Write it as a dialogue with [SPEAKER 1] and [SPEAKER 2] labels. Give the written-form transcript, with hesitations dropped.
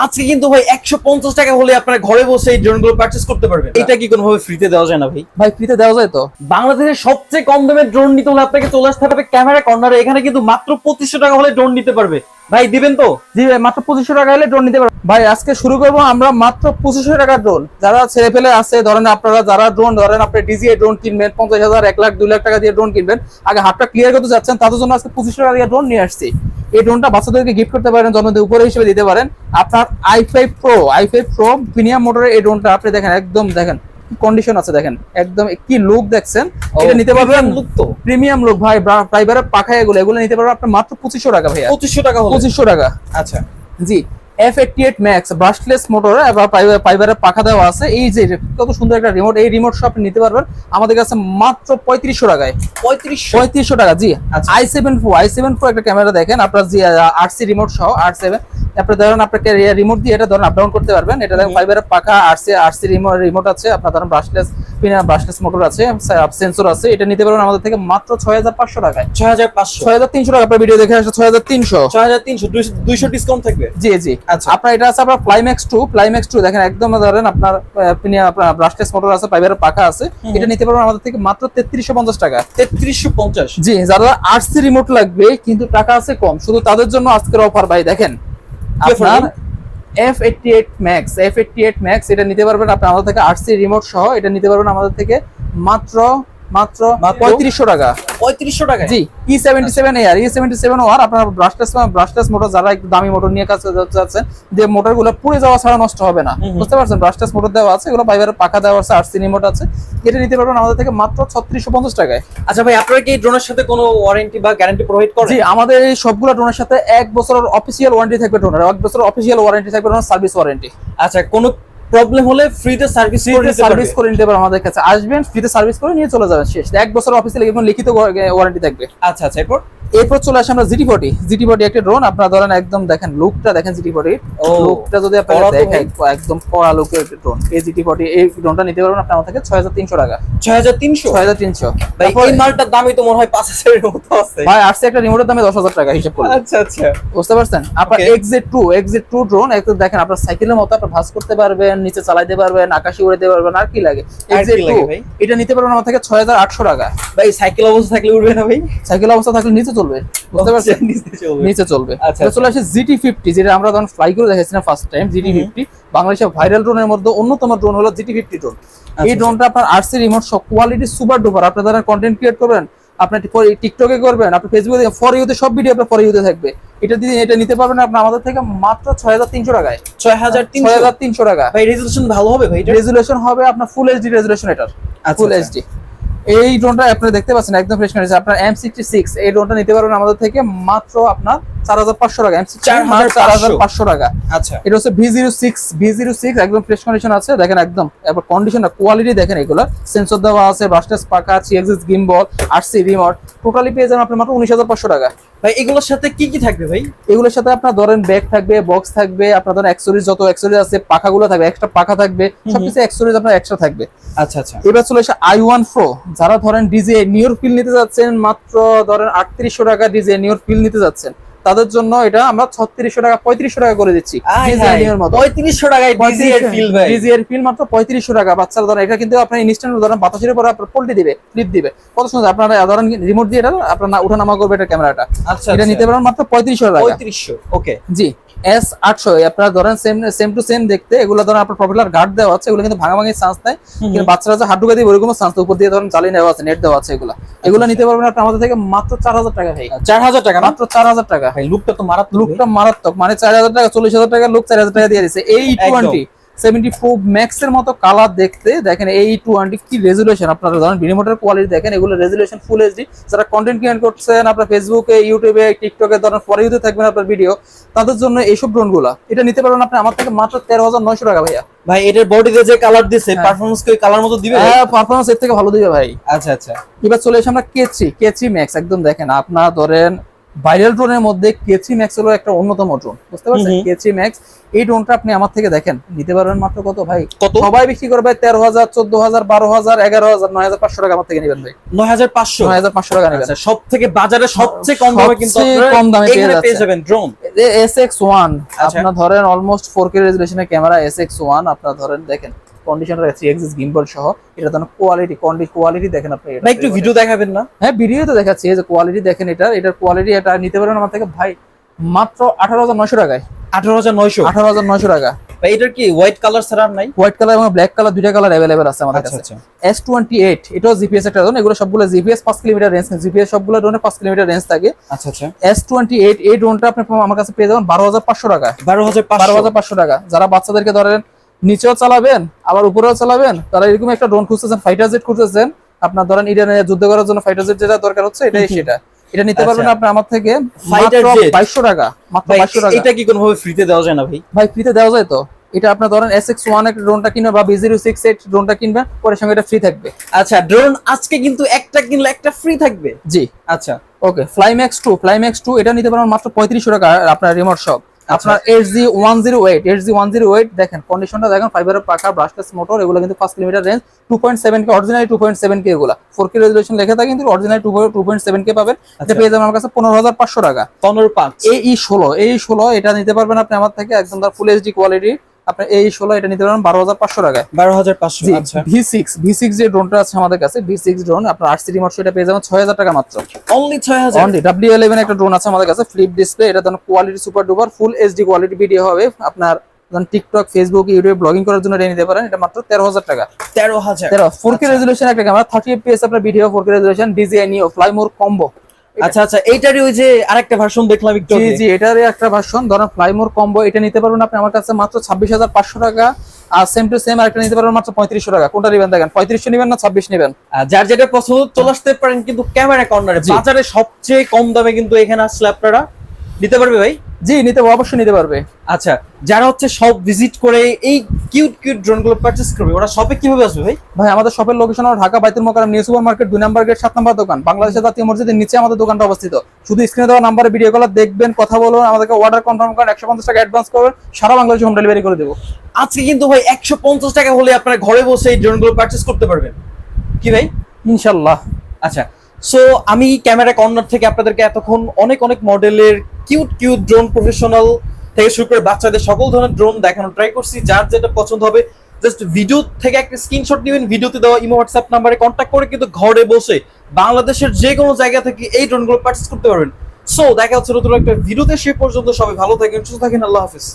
[SPEAKER 1] আজকে কিন্তু ভাই 150 টাকা হলে আপনারা ঘরে বসে এই ড্রোন গুলো পারচেজ করতে পারবেন। এটা কি কোনোভাবে ফ্রিতে দেওয়া যায় না ভাই?
[SPEAKER 2] ভাই ফ্রিতে দেওয়া যায় তো।
[SPEAKER 1] বাংলাদেশের সবচেয়ে কম দামে ড্রোন নিতে হলে আপনাকে চলে আসতে হবে ক্যামেরা কর্নারে। এখানে কিন্তু মাত্র 2500 টাকা হলে ড্রোন নিতে পারবে। ভাই দিবেন তো?
[SPEAKER 2] জি ভাই, মাত্র 2500 টাকা হলে ড্রোন নিতে পারবেন। ভাই আজকে শুরু করবো আমরা মাত্র 2500 টাকা ড্রোন। যারা ছেলে ফেলে আছে, ধরেন আপনারা যারা ড্রোন ধরেন আপনি ডিজিআই ড্রোন কিনবেন 50,000, 1 লাখ, 2 লাখ টাকা দিয়ে ড্রোন কিনবেন, আগে হাতটা ক্লিয়ার করতে যাচ্ছেন, তাদের জন্য আজকে 2500 টাকা দিয়ে ড্রোন নিয়ে আসছি। এই ড্রোনটা বাচ্চাদেরকে গিফট করতে পারেন, জন্মদিন উপহার হিসেবে দিতে পারেন। আপনার i5 Pro প্রিমিয়াম মোটরের এই ড্রোনটা আপনি দেখেন, একদম দেখেন কন্ডিশন আছে, দেখেন একদম কি লুক দেখছেন। এটা নিতে পারবেন,
[SPEAKER 1] লুক তো
[SPEAKER 2] প্রিমিয়াম লুক ভাই, ফাইবারের পাখা, এগুলো নিতে পারবেন আপনি মাত্র 2500 টাকা ভাইয়া।
[SPEAKER 1] 2500 টাকা হলে?
[SPEAKER 2] 2500 টাকা।
[SPEAKER 1] আচ্ছা
[SPEAKER 2] জি, F88 Max ব্রাশলেস মোটর এবং ফাইবারের পাখা দেওয়া আছে। এই যে কত সুন্দর একটা রিমোট, এই রিমোট সব নিতে পারবেন আমাদের কাছে মাত্র 3500 টাকায়। 3500 টাকা। জি, i7 Pro একটা ক্যামেরা দেখেন আপনার, জি RC রিমোট সহ R7 আপনি ধরেন আপনাকে রিমোট দিয়ে এটা ধরেন আপ ডাউন করতে পারবেন। এটা দেখেন ফাইবারের পাখা, RC রিমোট আছে আপনার, ধরেন ব্রাশলেস মোটর আছে, সেন্সর আছে। এটা নিতে পারবেন আমাদের থেকে মাত্র 6500 টাকায়। 6300 টাকা। আপনার ভিডিও দেখে আসলে 6300
[SPEAKER 1] 200 ডিসকাউন্ট থাকবে।
[SPEAKER 2] জি জি।
[SPEAKER 1] আচ্ছা,
[SPEAKER 2] আপনার এটা আছে আপনার Flymax 2 দেখেন, একদম ধরেন আপনার ব্রাশলেস মোটর আছে, ফাইবারের পাখা আছে। এটা নিতে পারবেন আমাদের থেকে মাত্র 3350 টাকা।
[SPEAKER 1] 3350?
[SPEAKER 2] জি, যারা RC রিমোট লাগবে কিন্তু টাকা আছে কম, শুধু তাদের জন্য আজকের অফার ভাই। দেখেন আপনার F88 Max এটা নিতে পারবেন আপনি আমাদের থেকে RC রিমোট সহ। এটা নিতে পারবেন আমাদের থেকে মাত্র 3500 টাকা।
[SPEAKER 1] 3500 টাকা?
[SPEAKER 2] জি, E77 আপনার ব্রাশলেস মোটর, যারা একটু দামি মোটর নিয়ে কাজ যাচ্ছেন, যে মোটরগুলো পুড়ে যাওয়া ছাড়া নষ্ট হবে না, বুঝতে পারছেন? ব্রাশলেস মোটর দেওয়া আছে, এগুলো ফাইবারের পাখা দেওয়া আছে, RC রিমোট আছে। এটা নিতে পারবেন আমাদের থেকে মাত্র 3650 টাকায়।
[SPEAKER 1] আচ্ছা ভাই, আপনারা কি এই ড্রোনের সাথে কোনো ওয়ারেন্টি বা গ্যারান্টি প্রোভাইড করেন?
[SPEAKER 2] জি, আমাদের এই সবগুলো ড্রোনের সাথে 1 বছরের অফিশিয়াল ওয়ারেন্টি থাকবে। ড্রোনের 1 বছরের অফিশিয়াল ওয়ারেন্টি থাকবে, ড্রোনের সার্ভিস ওয়ারেন্টি।
[SPEAKER 1] আচ্ছা, কোনো প্রবলেম হলে ফ্রিতে সার্ভিস
[SPEAKER 2] করে নিতে পারবেন আমাদের কাছে। আসবেন, ফ্রিতে সার্ভিস করে নিয়ে চলে যাবেন, শেষ। 1 বছরের অফিসিয়াল এবং লিখিত ওয়ারেন্টি থাকবে।
[SPEAKER 1] আচ্ছা আচ্ছা,
[SPEAKER 2] এরপর চলে আসে আমরা GT40 একটা ড্রোন। আপনারা ধরেন একদম দেখেন লুকটা, দেখেন GT40 লুকটা যদি আপনারা দেখেন, একদম কড়া লুকের ড্রোন। এই GT40 এই ড্রোনটা নিতে পারবেন আপনি আমাদের থেকে 6300 টাকা।
[SPEAKER 1] 6300? ভাই এই মালটার দামই তো মনে হয় 5000 এর মতো আছে
[SPEAKER 2] ভাই। RC একটা রিমোটের দামে 10000 টাকা হিসাব করলে।
[SPEAKER 1] আচ্ছা আচ্ছা,
[SPEAKER 2] বুঝতে পারছেন? আপনার XZ2 ড্রোন একটু দেখেন, আপনার সাইকেলের মতো আপনি ভাঁজ করতে পারবেন, নিচে চালাইতে পারবেন, আকাশে উড়াইতে পারবেন। আর কি লাগে? XZ2 এটা নিতে পারবেন আমাদের থেকে 6800 টাকা।
[SPEAKER 1] ভাই সাইকেল অবস্থা থাকলে উড়বে না ভাই?
[SPEAKER 2] সাইকেল অবস্থা থাকলে নিচে চলবে, বুঝতে পারছেন? নিচে চলবে।
[SPEAKER 1] আচ্ছা,
[SPEAKER 2] চলে আসে GT50, যেটা আমরা যখন ফ্লাই করে দেখাইছিলাম ফার্স্ট টাইম। GT50 বাংলাদেশের ভাইরাল ড্রোনের মধ্যে অন্যতম ড্রোন হলো GT50 ড্রোন। এই ড্রোনটা আপনার RC রিমোট সব, কোয়ালিটি সুপার ডুপার। আপনি যারা কন্টেন্ট ক্রিয়েট করবেন, আপনি টিকটকে করবেন, আপনি ফেসবুকে, ফর ইউতে সব ভিডিও আপনার ফর ইউতে থাকবে। এটা নিতে পারবেন আপনি আমাদের থেকে মাত্র 6300 টাকায়। 6300 টাকা।
[SPEAKER 1] ভাই রেজোলিউশন ভালো হবে ভাই?
[SPEAKER 2] রেজোলিউশন হবে আপনার ফুল এইচডি রেজোলিউশন, এটার ফুল এইচডি। এই ড্রোনটা আপনি দেখতে পাচ্ছেন একদম ফ্রেশ কন্ডিশন। আপনার M66 এই ড্রোনটা নিতে পারবেন আমাদের থেকে মাত্র আপনার 4500 টাকা। M4500 টাকা।
[SPEAKER 1] আচ্ছা,
[SPEAKER 2] এটা হচ্ছে V06 একদম ফ্রেশ কন্ডিশন আছে। দেখেন একদম এবার কন্ডিশনটা, কোয়ালিটি দেখেন। এগুলো সেন্সর দেওয়া আছে, ব্রাশলেস পাখা, 3 গিম্বল, RC রিমোট, টোটালি পেয়ে যাবেন আপনি মাত্র 19500 টাকা।
[SPEAKER 1] ভাই এগুলোর সাথে কি কি থাকবে ভাই?
[SPEAKER 2] এগুলোর সাথে আপনার ধরেন ব্যাগ থাকবে, বক্স থাকবে, আপনার ধরেন অ্যাকসেসরিজ, যত অ্যাকসেসরিজ আছে, পাখাগুলো থাকবে, এক্সট্রা পাখা থাকবে, সবকিছু অ্যাকসেসরিজ আপনার এক্সট্রা থাকবে।
[SPEAKER 1] আচ্ছা আচ্ছা।
[SPEAKER 2] এবার চলে আসে i1 Pro। যারা ধরেন ডিজে নিউর ফিল নিতে যাচ্ছেন, মাত্র ধরেন 3800 টাকা ডিজে নিউর ফিল নিতে যাচ্ছেন, তাদের জন্য এটা আমরা 3600 টাকা 3500 টাকা করে দিচ্ছি।
[SPEAKER 1] 3500 টাকায় ডিজে এর ফিল ভাই? ডিজে
[SPEAKER 2] এর ফিল মাত্র 3500 টাকা। বাচ্চারা ধরেন এটা কিন্তু আপনি ইনস্ট্যান্ট ধরেন বাতাসের উপর আপনার পল্টি দিবে, ফ্লিপ দিবে, কত সুন্দর। আপনারা ধরেন রিমোট দিয়ে এটা আপনার উঠা নামা করবে এটা ক্যামেরাটা।
[SPEAKER 1] আচ্ছা,
[SPEAKER 2] এটা নিতে পারেন মাত্র 3500 টাকা।
[SPEAKER 1] 3500, ওকে।
[SPEAKER 2] জি, S800 আপনারা ধরেন সেম টু সেম দেখতে। এগুলো ধরেন আপনার প্রপেলার গার্ড দেওয়া আছে, এগুলো কিন্তু ভাঙাভাঙির চান্স নাই, কিন্তু বাচ্চারা যে হাত ঢুকে দিবে ওরকম চান্স, উপর দিয়ে ধরেন জ্বালিয়ে নেওয়া আছে, নেট দেওয়া আছে। এগুলো নিতে পারবেন আপনি আমাদের থেকে মাত্র 4000 টাকা ভাই।
[SPEAKER 1] 4000 টাকা?
[SPEAKER 2] মাত্র 4000 টাকা
[SPEAKER 1] ভাই লুকটা তো মারাত্মক।
[SPEAKER 2] লুকটা মারাত্মক, মানে 4000 টাকা, 40000 টাকা লুক 4000 টাকা দিয়ে দিয়েছে। এই 74 Max এর মতো কালার দেখতে। দেখেন এই 20 কি রেজোলিউশন, আপনারা ধরেন রিমোটের কোয়ালিটি দেখেন, এগুলো রেজোলিউশন ফুল এইচডি। যারা কন্টেন্ট ক্রিয়েট করছেন আপনার ফেসবুকে, ইউটিউবে, টিকটকে, ধরেন ফর ইউতে থাকবেন আপনার ভিডিও, তাদের জন্য এইসব ড্রোনগুলো এটা নিতে পারবেন আপনি আমার থেকে মাত্র 13900 টাকা ভাইয়া।
[SPEAKER 1] ভাই এটার বডিতে যে কালার দিছে, পারফরম্যান্স কি কালার মতো দিবে?
[SPEAKER 2] হ্যাঁ, পারফরম্যান্স এর থেকে ভালো দিবে ভাই।
[SPEAKER 1] আচ্ছা আচ্ছা।
[SPEAKER 2] এবার চলে এসে আমরা কেচি ম্যাক্স। একদম দেখেন আপনারা ধরেন ভাইরাল ড্রোনের মধ্যে K3 Max হলো একটা অন্যতম ড্রোন, বুঝতে পারছেন? K3 Max এই ড্রোনটা আপনি আমার থেকে দেখেন নিতে পারবেন মাত্র কত ভাই?
[SPEAKER 1] কত?
[SPEAKER 2] সবাই বিক্রি করবে 13,000, 14,000, 12,000, 11,000, 9,500 টাকা আমার থেকে নেবেন ভাই।
[SPEAKER 1] 9,500
[SPEAKER 2] 9,500 টাকা নেবেন।
[SPEAKER 1] আচ্ছা, সব থেকে বাজারে সবচেয়ে কম দামে কিন্তু
[SPEAKER 2] সবচেয়ে
[SPEAKER 1] আপনারা
[SPEAKER 2] কম দামে পেয়ে
[SPEAKER 1] এখানে পেয়ে
[SPEAKER 2] যাচ্ছেন।
[SPEAKER 1] যাবেন ড্রোন।
[SPEAKER 2] SX1
[SPEAKER 1] আচ্ছা।
[SPEAKER 2] আপনার ধরেন অলমোস্ট 4K রেজোলিউশনের ক্যামেরা SX1 আপনার ধরেন দেখেন কন্ডিশনার 3 এক্সিস গিম্বল সহ, এটা ধরেন কোয়ালিটি দেখেন আপনি।
[SPEAKER 1] ভাই একটু ভিডিও দেখাবেন না?
[SPEAKER 2] হ্যাঁ ভিডিও তো দেখাচ্ছি, এই যে কোয়ালিটি দেখেন, এটার কোয়ালিটি, এটা নিতে পারবেন আমার থেকে ভাই মাত্র 18,900 টাকায়।
[SPEAKER 1] 18,900
[SPEAKER 2] 18,900 টাকা।
[SPEAKER 1] ভাই এটার কি হোয়াইট কালার ছাড়া আর নাই?
[SPEAKER 2] হোয়াইট কালার এবং ব্ল্যাক কালার দুইটা কালার अवेलेबल আছে আমাদের
[SPEAKER 1] আচ্ছা
[SPEAKER 2] কাছে।
[SPEAKER 1] আচ্ছা।
[SPEAKER 2] S28 এটাও জিপিএস একটা ড্রোন, এগুলো সবগুলো জিপিএস 5 কিলোমিটার রেঞ্জ, জিপিএস সবগুলো ড্রোনে 5 কিলোমিটার রেঞ্জ থাকে।
[SPEAKER 1] আচ্ছা আচ্ছা।
[SPEAKER 2] S28 এই ড্রোনটা আপনি আমার কাছে পেয়ে যাবেন 12,500 টাকা।
[SPEAKER 1] 12,500
[SPEAKER 2] 12,500 টাকা। যারা বাচ্চাদেরকে ধরেন নিচেও চালাবেন আবার উপরেও চালাবেন, তারা এরকম একটা ড্রোন খুঁজতেছেন, ফাইটার জেট খুঁজতেছেন, আপনার ধরেন ইরানে যুদ্ধ করার জন্য ফাইটার জেট যেটা দরকার হচ্ছে এটাই সেটা, এটা নিতে পারবেন
[SPEAKER 1] আচ্ছা।
[SPEAKER 2] আপনি আমার থেকে
[SPEAKER 1] Fighter
[SPEAKER 2] মাত্র
[SPEAKER 1] jet?
[SPEAKER 2] 2200 টাকা। মাত্র
[SPEAKER 1] ভাই
[SPEAKER 2] 2200 টাকা।
[SPEAKER 1] এটা কি কোনোভাবে ফ্রিতে দেওয়া যায় না ভাই?
[SPEAKER 2] ভাই ফ্রিতে দেওয়া যায় তো, এটা আপনার ধরেন SX1 একটা ড্রোনটা কিনবেন বা B068 ড্রোনটা কিনবেন, পরে সঙ্গে এটা ফ্রি থাকবে।
[SPEAKER 1] আচ্ছা, ড্রোন আজকে কিন্তু একটা কিনলে একটা ফ্রি থাকবে।
[SPEAKER 2] জি
[SPEAKER 1] আচ্ছা
[SPEAKER 2] ওকে। ফ্লাইম্যাক্স 2 এটা নিতে পারবেন মাত্র 3500 টাকা আপনার রিমোট শপ। আপনার HG108 দেখেন কন্ডিশনটা দেখেন, ফাইবারের পাখা, ব্রাশলেস মোটর, এগুলো কিন্তু 5 kilometre range, 2.7K originally 2.7K এগুলা 4K রেজোলিউশন লেখা থাকে, কিন্তু অরিজিনালি 2.7K পাবেন। এটা পেয়ে যাবেন আমার কাছে 15,500 টাকা।
[SPEAKER 1] 15,500
[SPEAKER 2] এই 16 এটা নিতে পারবেন আপনি আমার থেকে একদম ফুল এইচডি কোয়ালিটি। আপনি এই 16 এটা নিতে পারবেন 12,500 টাকায়।
[SPEAKER 1] 12,500
[SPEAKER 2] জি,
[SPEAKER 1] আচ্ছা।
[SPEAKER 2] V6 যে ড্রোনটা আছে আমাদের কাছে, V6 ড্রোন আপনার 8 সিটি মোড, সেটা পেয়ে যাবেন 6,000 টাকা মাত্র।
[SPEAKER 1] অনলি 6,000?
[SPEAKER 2] অনলি W11 একটা ড্রোন আছে আমাদের কাছে, ফ্লিপ ডিসপ্লে, এটা ধরুন quality super duper full HD quality video হবে। আপনার টিকটক, ফেসবুক, ইউটিউব ব্লগিং করার জন্য এটা নিতে পারেন, এটা মাত্র 13,000 টাকা।
[SPEAKER 1] 13,000
[SPEAKER 2] 4K রেজোলিউশন একটা ক্যামেরা, 30 fps আপনার video, 4K resolution, DJI Neo Fly More combo.
[SPEAKER 1] আচ্ছা আচ্ছা, এইটারই ওই যে আরেকটা ভার্সন দেখলাম একটু
[SPEAKER 2] জি
[SPEAKER 1] আগে।
[SPEAKER 2] জি, এটারই একটা ভার্সন ধরেন ফ্লাইমোর কম্বো, এটা নিতে পারবেন আপনি আমার কাছে মাত্র 26,500 টাকা। আর সেম টু সেম আরেকটা নিতে পারবেন মাত্র 3500 টাকা। কোনটা নেবেন দেখেন, 3500 নেবেন না 26 নেবেন?
[SPEAKER 1] যার যেটা পছন্দ চলে আসতে পারেন কিন্তু ক্যামেরা কর্নারে,
[SPEAKER 2] জি।
[SPEAKER 1] বাজারে সবচেয়ে কম দামে কিন্তু এখানে আসলে আপনারা নিতে পারবে ভাই।
[SPEAKER 2] জি অবশ্যই নিতে পারবে।
[SPEAKER 1] আচ্ছা, যারা হচ্ছে সব ভিজিট করে এই কিউট ড্রোন গুলো পারচেজ করবে, ওরা শপে কিভাবে আসবে ভাই?
[SPEAKER 2] ভাই আমাদের শপের লোকেশন হলো ঢাকা বাইতুল মোকাররম নিউ সুপার মার্কেট 2 নম্বর গেট 7 নম্বর দোকান, বাংলাদেশের জাতীয় মসজিদের নিচে আমাদের দোকানটা অবস্থিত। শুধু স্ক্রিনে দেওয়া নাম্বারে ভিডিও কল দেখবেন, কথা বলুন, আমাদেরকে অর্ডার কনফার্ম করেন, 150 টাকা অ্যাডভান্স করবেন, সারা বাংলাদেশে হোম ডেলিভারি করে দেবো।
[SPEAKER 1] আজকে কিন্তু ভাই 150 টাকা হলে আপনারা ঘরে বসে এই ড্রোন গুলো পারচেজ করতে পারবেন কি ভাই?
[SPEAKER 2] ইনশাআল্লাহ।
[SPEAKER 1] আচ্ছা, সো আমি ক্যামেরা কর্নার থেকে আপনাদেরকে এতক্ষণ অনেক মডেলের কিউট ড্রোন, প্রফেশনাল থেকে শুরু করে বাচ্চাদের সকল ধরনের ড্রোন দেখানো ট্রাই করছি। যার যেটা পছন্দ হবে জাস্ট ভিডিও থেকে একটা স্ক্রিনশট নেবেন, ভিডিওতে দেওয়া ইমো হোয়াটসঅ্যাপ নাম্বারে কন্ট্যাক্ট করে কিন্তু ঘরে বসে বাংলাদেশের যে কোনো জায়গা থেকে এই ড্রোনগুলো পারচেজ করতে পারবেন। সো দেখা হচ্ছে নতুন একটা ভিডিওতে, সে পর্যন্ত সবাই ভালো থাকেন, সুস্থ থাকেন, আল্লাহ হাফেজ।